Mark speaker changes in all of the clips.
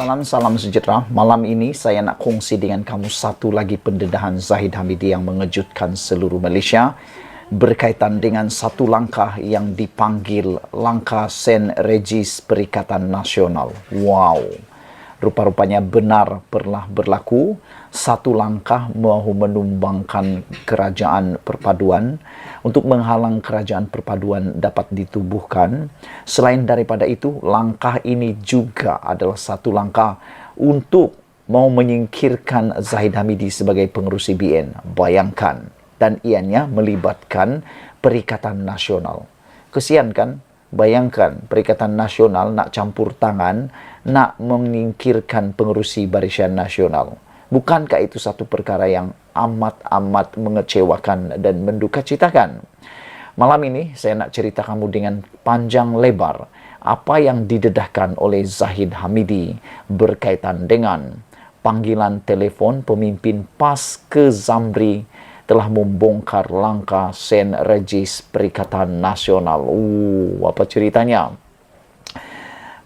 Speaker 1: malam, salam sejahtera. Malam ini saya nak kongsi dengan kamu satu lagi pendedahan Zahid Hamidi yang mengejutkan seluruh Malaysia berkaitan dengan satu langkah yang dipanggil langkah Sen Regis Perikatan Nasional. Wow, rupa-rupanya benar pernah berlaku. Satu langkah mahu menumbangkan kerajaan perpaduan untuk menghalang kerajaan perpaduan dapat ditubuhkan. Selain daripada itu, langkah ini juga adalah satu langkah untuk mau menyingkirkan Zahid Hamidi sebagai pengerusi BN. Bayangkan, dan ianya melibatkan Perikatan Nasional. Kesian kan? Bayangkan, Perikatan Nasional nak campur tangan, nak menyingkirkan pengerusi Barisan Nasional. Bukankah itu satu perkara yang amat-amat mengecewakan dan mendukacitakan? Malam ini saya nak cerita kamu dengan panjang lebar apa yang didedahkan oleh Zahid Hamidi berkaitan dengan panggilan telefon pemimpin PAS ke Zamri telah membongkar langkah Sen Regis Perikatan Nasional. Apa ceritanya?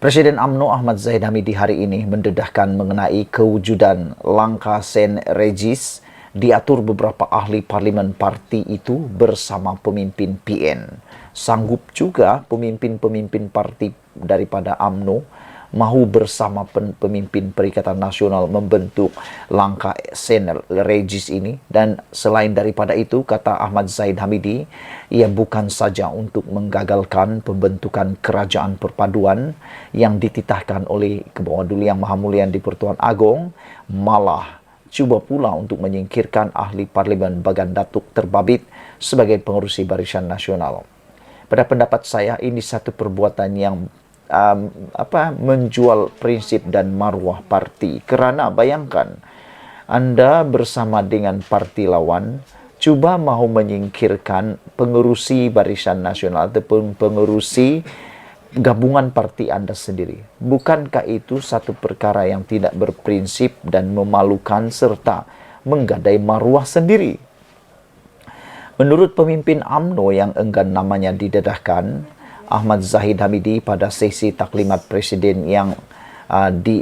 Speaker 1: Presiden UMNO Ahmad Zahid Hamidi hari ini mendedahkan mengenai kewujudan langkah Sen Regis diatur beberapa ahli parlimen parti itu bersama pemimpin PN. Sanggup juga pemimpin-pemimpin parti daripada UMNO mahu bersama pemimpin Perikatan Nasional membentuk langkah Sen Regis ini. Dan selain daripada itu, kata Ahmad Zahid Hamidi, ia bukan saja untuk menggagalkan pembentukan kerajaan perpaduan yang dititahkan oleh Kebawah Duli Yang Maha Mulia di-Pertuan Agong, malah cuba pula untuk menyingkirkan ahli parlimen Bagan Datuk Terbabit sebagai pengerusi Barisan Nasional. Pada pendapat saya, ini satu perbuatan yang menjual prinsip dan maruah parti. Kerana bayangkan, anda bersama dengan parti lawan cuba mahu menyingkirkan pengerusi Barisan Nasional ataupun pengerusi gabungan parti anda sendiri. Bukankah itu satu perkara yang tidak berprinsip dan memalukan serta menggadai maruah sendiri? Menurut pemimpin UMNO yang enggan namanya didedahkan, Ahmad Zahid Hamidi pada sesi taklimat Presiden yang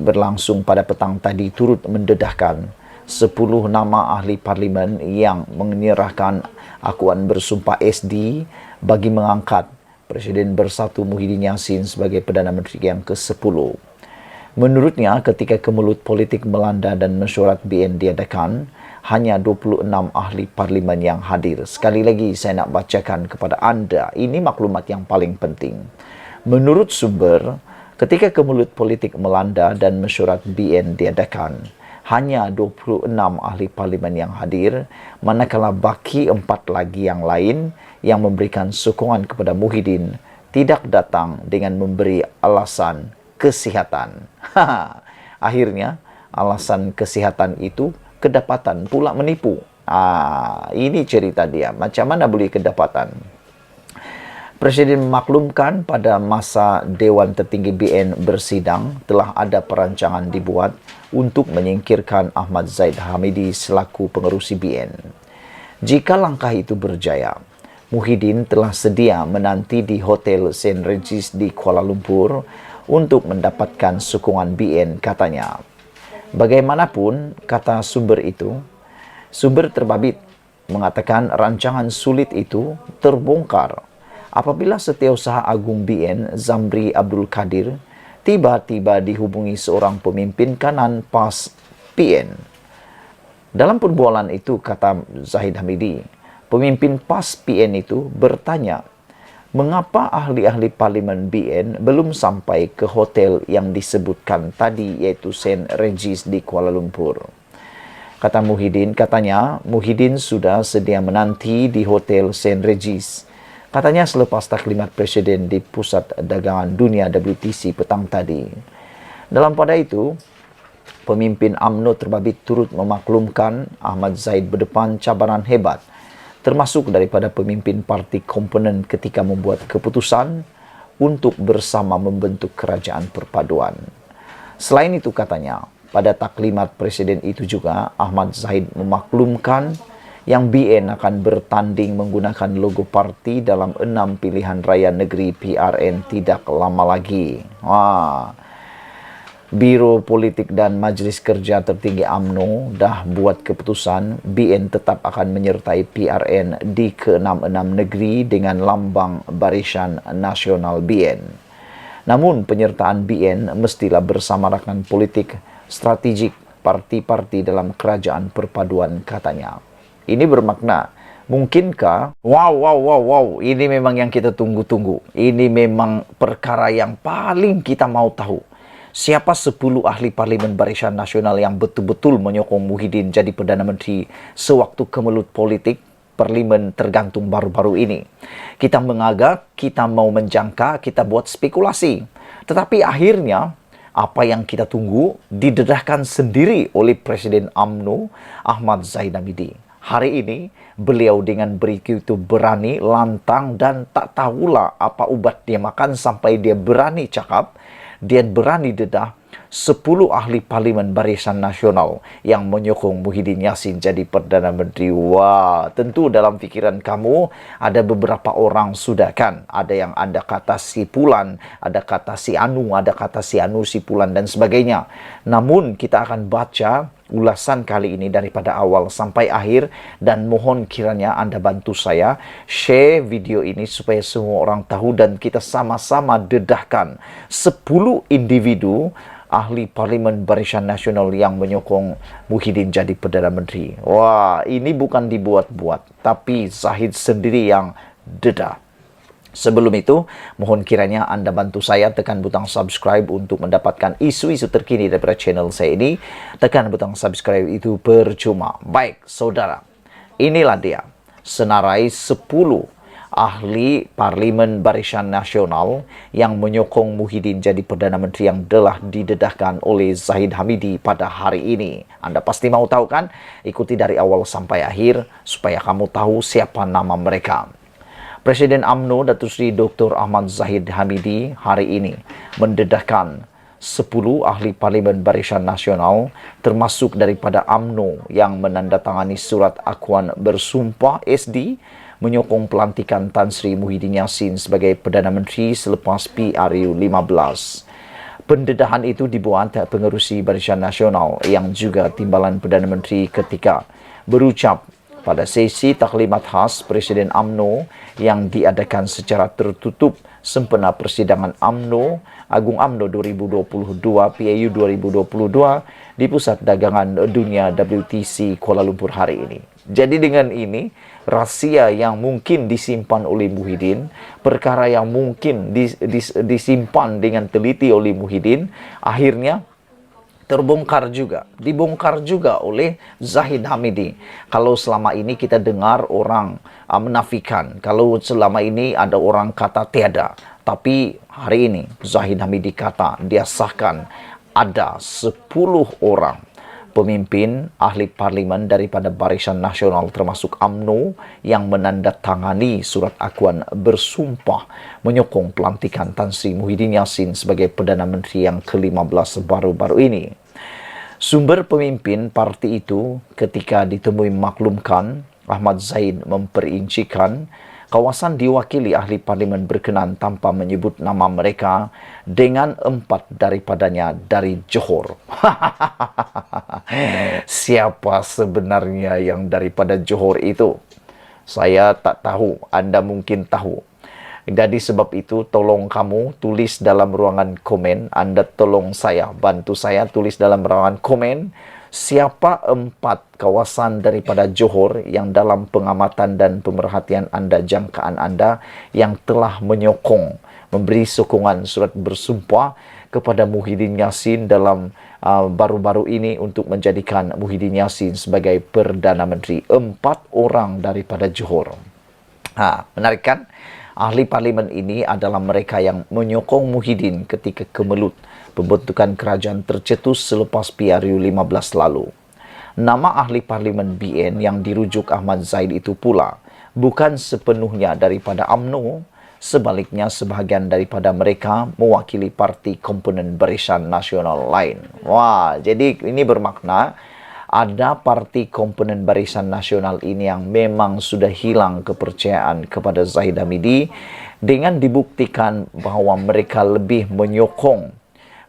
Speaker 1: berlangsung pada petang tadi turut mendedahkan 10 nama ahli parlimen yang menyerahkan akuan bersumpah SD bagi mengangkat Presiden Bersatu Muhyiddin Yassin sebagai Perdana Menteri yang ke-10. Menurutnya, ketika kemelut politik melanda dan mesyuarat BN diadakan, hanya 26 ahli parlimen yang hadir. Sekali lagi saya nak bacakan kepada anda, ini maklumat yang paling penting. Menurut sumber, ketika kemelut politik melanda dan mesyuarat BN diadakan, hanya 26 ahli parlimen yang hadir, manakala baki 4 lagi yang lain yang memberikan sokongan kepada Muhyiddin tidak datang dengan memberi alasan kesihatan. Akhirnya, alasan kesihatan itu kedapatan pula menipu. Ini cerita dia. Macam mana boleh kedapatan? Presiden memaklumkan pada masa Dewan Tertinggi BN bersidang telah ada perancangan dibuat untuk menyingkirkan Ahmad Zahid Hamidi selaku pengerusi BN. Jika langkah itu berjaya, Muhyiddin telah sedia menanti di Hotel Sen Regis di Kuala Lumpur untuk mendapatkan sokongan BN, katanya. Bagaimanapun, kata sumber itu, sumber Terbabit mengatakan rancangan sulit itu terbongkar apabila Setiausaha Agung BN Zamri Abdul Kadir tiba-tiba dihubungi seorang pemimpin kanan PAS PN. Dalam perbualan itu, kata Zahid Hamidi, pemimpin PAS PN itu bertanya, mengapa ahli-ahli parlimen BN belum sampai ke hotel yang disebutkan tadi, yaitu Sen Regis di Kuala Lumpur? Kata Muhyiddin, katanya Muhyiddin sudah sedia menanti di Hotel Sen Regis. Katanya selepas taklimat Presiden di Pusat Dagangan Dunia WTC petang tadi. Dalam pada itu, pemimpin UMNO Terbabit turut memaklumkan Ahmad Zahid berdepan cabaran hebat, termasuk daripada pemimpin parti komponen ketika membuat keputusan untuk bersama membentuk kerajaan perpaduan. Selain itu, katanya, pada taklimat Presiden itu juga Ahmad Zahid memaklumkan yang BN akan bertanding menggunakan logo parti dalam 6 pilihan raya negeri PRN tidak lama lagi. Biro Politik dan Majelis Kerja Tertinggi UMNO dah buat keputusan BN tetap akan menyertai PRN di ke-66 negeri dengan lambang Barisan Nasional BN. Namun penyertaan BN mestilah bersama rakan politik strategik parti-parti dalam kerajaan perpaduan, katanya. Ini bermakna, mungkinkah? Wow, ini memang yang kita tunggu-tunggu. Ini memang perkara yang paling kita mau tahu. Siapa 10 ahli parlimen Barisan Nasional yang betul-betul menyokong Muhyiddin jadi Perdana Menteri sewaktu kemelut politik parlimen tergantung baru-baru ini? Kita mengagak, kita mau menjangka, kita buat spekulasi. Tetapi akhirnya, apa yang kita tunggu didedahkan sendiri oleh Presiden UMNO Ahmad Zahid Hamidi. Hari ini, beliau dengan begitu berani, lantang, dan tak tahulah apa ubat dia makan sampai dia berani cakap, dia berani dedah 10 ahli parlimen Barisan Nasional yang menyokong Muhyiddin Yassin jadi Perdana Menteri. Wah, tentu dalam fikiran kamu ada beberapa orang sudah kan. Ada yang ada kata si Pulan, ada kata si Anu, ada kata si Anu, si Pulan, dan sebagainya. Namun kita akan baca ulasan kali ini daripada awal sampai akhir, dan mohon kiranya Anda bantu saya share video ini supaya semua orang tahu dan kita sama-sama dedahkan 10 individu ahli parlimen Barisan Nasional yang menyokong Muhyiddin jadi Perdana Menteri. Wah, ini bukan dibuat-buat, tapi Zahid sendiri yang dedah. Sebelum itu, mohon kiranya Anda bantu saya tekan butang subscribe untuk mendapatkan isu-isu terkini daripada channel saya ini. Tekan butang subscribe itu percuma. Baik, saudara. Inilah dia senarai 10 ahli parlimen Barisan Nasional yang menyokong Muhyiddin jadi Perdana Menteri yang telah didedahkan oleh Zahid Hamidi pada hari ini. Anda pasti mau tahu kan? Ikuti dari awal sampai akhir supaya kamu tahu siapa nama mereka. Presiden UMNO Datuk Seri Dr. Ahmad Zahid Hamidi hari ini mendedahkan 10 ahli parlimen Barisan Nasional termasuk daripada UMNO yang menandatangani surat akuan bersumpah SD menyokong pelantikan Tan Sri Muhyiddin Yassin sebagai Perdana Menteri selepas PRU 15. Pendedahan itu dibuat pengerusi Barisan Nasional yang juga timbalan Perdana Menteri ketika berucap pada sesi taklimat khas Presiden UMNO yang diadakan secara tertutup sempena persidangan UMNO Agung UMNO 2022 PAU 2022 di Pusat Dagangan Dunia WTC Kuala Lumpur hari ini. Jadi dengan ini, rahsia yang mungkin disimpan oleh Muhyiddin, perkara yang mungkin disimpan dengan teliti oleh Muhyiddin, akhirnya dibongkar juga oleh Zahid Hamidi. Kalau selama ini kita dengar orang menafikan, kalau selama ini ada orang kata tiada, tapi hari ini Zahid Hamidi kata dia sahkan ada 10 orang pemimpin ahli parlimen daripada Barisan Nasional termasuk UMNO yang menandatangani surat akuan bersumpah menyokong pelantikan Tan Sri Muhyiddin Yassin sebagai Perdana Menteri yang ke-15 baru-baru ini. Sumber pemimpin parti itu ketika ditemui maklumkan, Ahmad Zahid memperincikan kawasan diwakili ahli parlimen berkenan tanpa menyebut nama mereka dengan 4 daripadanya dari Johor. Siapa sebenarnya yang daripada Johor itu? Saya tak tahu, Anda mungkin tahu. Jadi sebab itu tolong kamu tulis dalam ruangan komen, Anda tolong saya, bantu saya tulis dalam ruangan komen siapa 4 kawasan daripada Johor yang dalam pengamatan dan pemerhatian Anda, jangkaan Anda yang telah menyokong, memberi sokongan surat bersumpah kepada Muhyiddin Yassin dalam baru-baru ini untuk menjadikan Muhyiddin Yassin sebagai Perdana Menteri. 4 orang daripada Johor. Menarik kan? Ahli parlimen ini adalah mereka yang menyokong Muhyiddin ketika kemelut pembentukan kerajaan tercetus selepas PRU 15 lalu. Nama ahli parlimen BN yang dirujuk Ahmad Zahid itu pula bukan sepenuhnya daripada UMNO, sebaliknya sebahagian daripada mereka mewakili parti komponen Barisan Nasional lain. Wah, jadi ini bermakna ada parti komponen Barisan Nasional ini yang memang sudah hilang kepercayaan kepada Zahid Hamidi dengan dibuktikan bahawa mereka lebih menyokong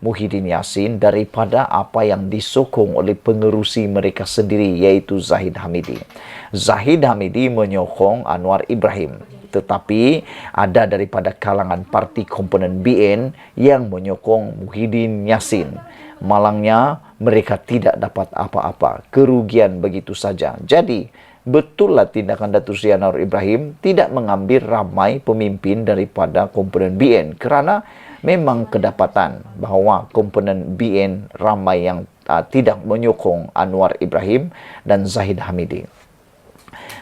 Speaker 1: Muhyiddin Yassin daripada apa yang disokong oleh pengerusi mereka sendiri, yaitu Zahid Hamidi. Zahid Hamidi menyokong Anwar Ibrahim, tetapi ada daripada kalangan parti komponen BN yang menyokong Muhyiddin Yassin. Malangnya mereka tidak dapat apa-apa, kerugian begitu saja. Jadi betullah tindakan Datuk Seri Anwar Ibrahim tidak mengambil ramai pemimpin daripada komponen BN, kerana memang kedapatan bahawa komponen BN ramai yang tidak menyokong Anwar Ibrahim dan Zahid Hamidi.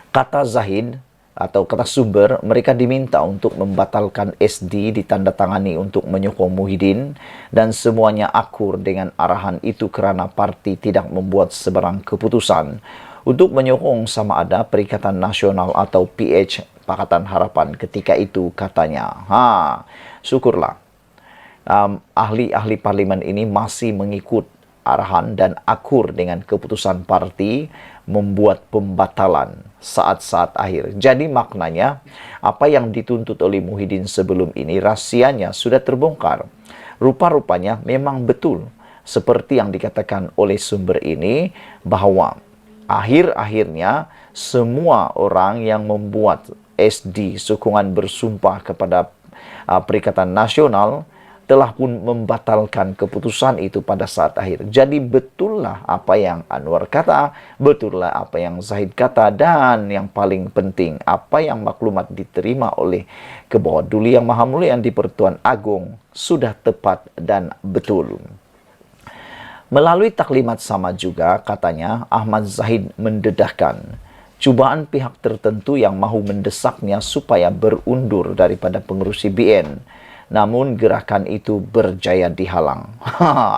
Speaker 1: Kata Zahid atau kata sumber, mereka diminta untuk membatalkan SD ditandatangani untuk menyokong Muhyiddin dan semuanya akur dengan arahan itu kerana parti tidak membuat sebarang keputusan untuk menyokong sama ada Perikatan Nasional atau PH Pakatan Harapan ketika itu, katanya. Syukurlah ahli-ahli parlimen ini masih mengikut arahan dan akur dengan keputusan parti membuat pembatalan saat-saat akhir. Jadi maknanya apa yang dituntut oleh Muhyiddin sebelum ini rahsianya sudah terbongkar. Rupa-rupanya memang betul seperti yang dikatakan oleh sumber ini, bahawa akhir-akhirnya semua orang yang membuat SD sokongan bersumpah kepada Perikatan Nasional telah pun membatalkan keputusan itu pada saat akhir. Jadi betullah apa yang Anwar kata, betullah apa yang Zahid kata, dan yang paling penting apa yang maklumat diterima oleh Kebawah Duli Yang Maha Mulia yang di-Pertuan Agong sudah tepat dan betul. Melalui taklimat sama juga, katanya, Ahmad Zahid mendedahkan cubaan pihak tertentu yang mahu mendesaknya supaya berundur daripada pengerusi BN. Namun gerakan itu berjaya dihalang.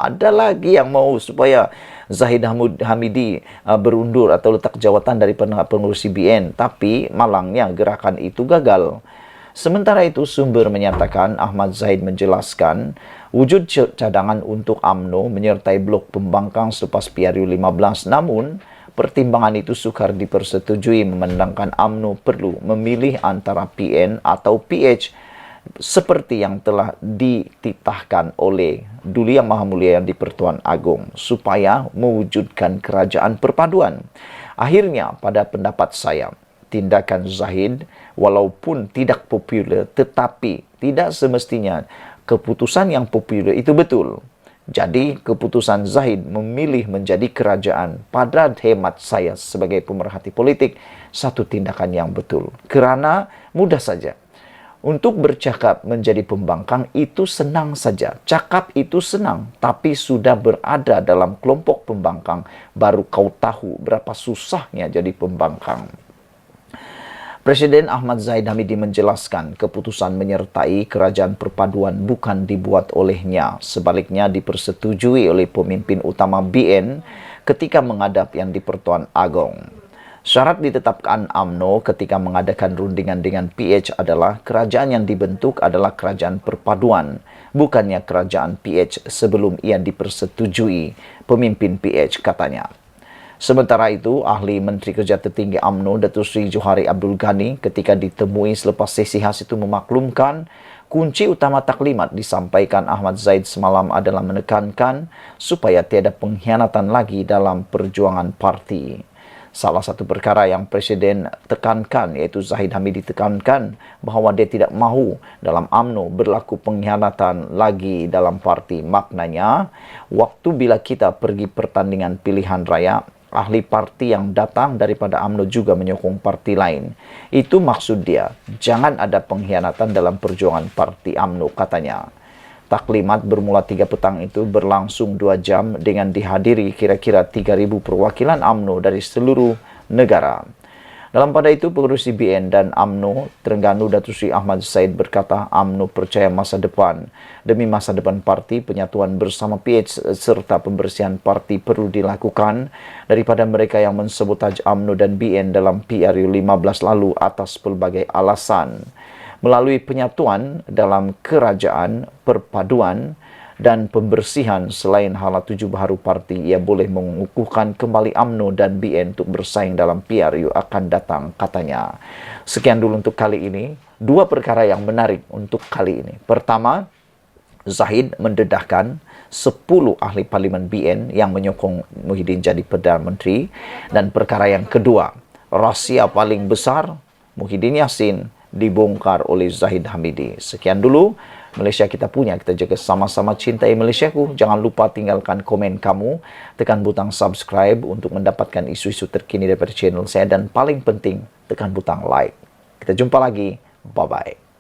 Speaker 1: Ada lagi yang mau supaya Zahid Hamidi berundur atau letak jawatan daripada pengerusi BN. Tapi malangnya gerakan itu gagal. Sementara itu sumber menyatakan Ahmad Zahid menjelaskan wujud cadangan untuk UMNO menyertai blok pembangkang selepas PRU 15. Namun pertimbangan itu sukar dipersetujui memandangkan UMNO perlu memilih antara PN atau PH seperti yang telah dititahkan oleh Duli Yang Maha Mulia yang di-Pertuan Agong supaya mewujudkan kerajaan perpaduan. Akhirnya pada pendapat saya, tindakan Zahid walaupun tidak popular, tetapi tidak semestinya keputusan yang popular itu betul. Jadi keputusan Zahid memilih menjadi kerajaan pada hemat saya sebagai pemerhati politik satu tindakan yang betul. Kerana mudah saja, untuk bercakap menjadi pembangkang itu senang saja. Cakap itu senang. Tapi sudah berada dalam kelompok pembangkang, baru kau tahu berapa susahnya jadi pembangkang. Presiden Ahmad Zahid Hamidi menjelaskan keputusan menyertai kerajaan perpaduan bukan dibuat olehnya. Sebaliknya dipersetujui oleh pemimpin utama BN ketika menghadap yang di-Pertuan Agong. Syarat ditetapkan UMNO ketika mengadakan rundingan dengan PH adalah kerajaan yang dibentuk adalah kerajaan perpaduan, bukannya kerajaan PH sebelum ia dipersetujui pemimpin PH, katanya. Sementara itu, ahli Menteri Kerja Tertinggi UMNO Datuk Seri Johari Abdul Ghani ketika ditemui selepas sesi khas itu memaklumkan kunci utama taklimat disampaikan Ahmad Zahid semalam adalah menekankan supaya tiada pengkhianatan lagi dalam perjuangan parti. Salah satu perkara yang Presiden tekankan, iaitu Zahid Hamidi tekankan bahawa dia tidak mahu dalam UMNO berlaku pengkhianatan lagi dalam parti. Maknanya, waktu bila kita pergi pertandingan pilihan raya, ahli parti yang datang daripada UMNO juga menyokong parti lain. Itu maksud dia, jangan ada pengkhianatan dalam perjuangan parti UMNO, katanya. Taklimat bermula 3 petang itu berlangsung 2 jam dengan dihadiri kira-kira 3,000 perwakilan UMNO dari seluruh negara. Dalam pada itu, pengerusi BN dan UMNO Terengganu Datuk Seri Ahmad Zahid berkata UMNO percaya masa depan. Demi masa depan parti, penyatuan bersama PH serta pembersihan parti perlu dilakukan daripada mereka yang mensabotaj UMNO dan BN dalam PRU 15 lalu atas pelbagai alasan. Melalui penyatuan dalam kerajaan perpaduan dan pembersihan selain hala tuju baharu parti, ia boleh mengukuhkan kembali UMNO dan BN untuk bersaing dalam PRU akan datang, katanya. Sekian dulu untuk kali ini. 2 perkara yang menarik untuk kali ini. Pertama, Zahid mendedahkan 10 ahli parlimen BN yang menyokong Muhyiddin jadi Perdana Menteri. Dan perkara yang kedua, rahsia paling besar Muhyiddin Yassin dibongkar oleh Zahid Hamidi. Sekian dulu Malaysia kita punya, kita jaga sama-sama cintai Malaysiaku. Jangan lupa tinggalkan komen kamu, tekan butang subscribe untuk mendapatkan isu-isu terkini daripada channel saya, dan paling penting tekan butang like. Kita jumpa lagi, bye-bye.